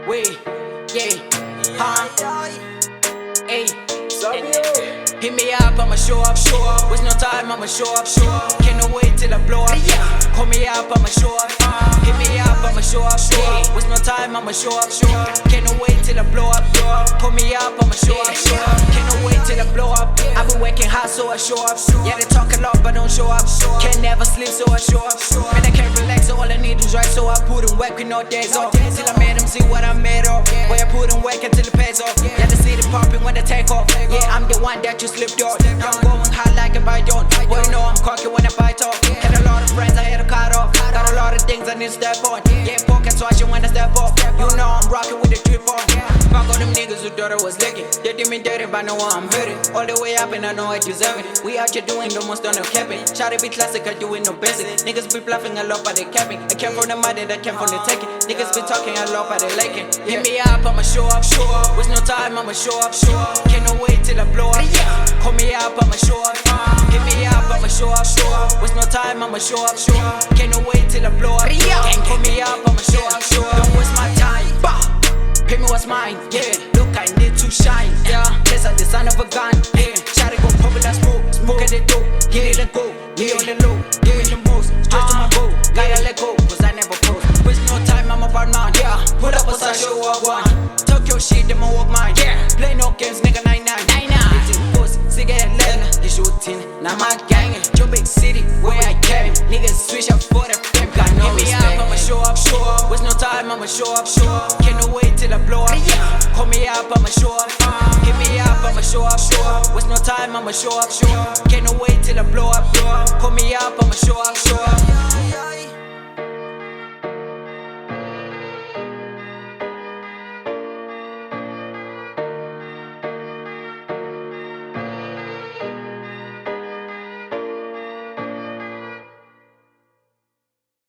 Wait, yeah, huh? Hey, hit me up, I'ma show up. Waste no time, I'ma show up. Can't wait till I blow up. Call me up, I'ma show up. Hit me up, I'ma show up. Waste no time, I'ma show up. Can't wait till I blow up. Call me up, I'ma show up. Can't wait till I blow up. I've been working hard, so I show up. Yeah, they talk a lot, but don't show up. Can't never sleep, so I show up. Man, I can't relax, so all I need is right. So I put in work with no days off. Till I made them see what I made of. Where I put in work until it pays off. Yeah, they see the popping when they take off. Yeah, I'm the one that you slipped on. I'm going hard like a python. Boy, you know I'm cocky when I bite off. Had a lot of friends, I had to cut off. Got a lot of things I need to step on. Yeah, pockets watching when I step off. You know I'm rocking with the drip on. Fuck all them niggas who thought I was licking. They did me dirty, but know I'm hurting. All the way up and I know I deserve it. We out here doing the most on the capping. Try to be classic, I do it no basic. Niggas be bluffing a lot, but they capping. I came from the money, that came from the taking. Niggas be talking a lot, but they liking. Hit me up, I'ma show up. Waste no time, I'ma show up. Can't wait till I blow up. Call me up, I'ma show up. Hit me up, I'ma show up. Waste no time, I'ma show up. Can't wait till I blow up. Call me up, I'ma show up. Don't waste my time. Pay me what's mine, yeah. Look, I need to shine, yeah. Guess I'm the son of a gun, yeah. Try to go pop it, that's smoke at the dope. Get it and go, me on the low. Doing the most, straight to my goal. Gotta let go, cause I never post. Waste no time, I'm a bad man, yeah. Put up a sasha, walk one. Talk your shit, them a walk mine, yeah. Play no games, nigga, 9-9. It's in post, cigarette leather. They shooting, now my gang. Your big city, where I came. Niggas switch up for the fame. Got no respect. Hit me up, I'ma show up. Waste no time, I'ma show up. Can't wait till I blow up. Call me up, I'ma show up. Hit me up, I'ma show up. Waste no time, I'ma show up. Can't wait till I blow up. Call me up, I'ma show up.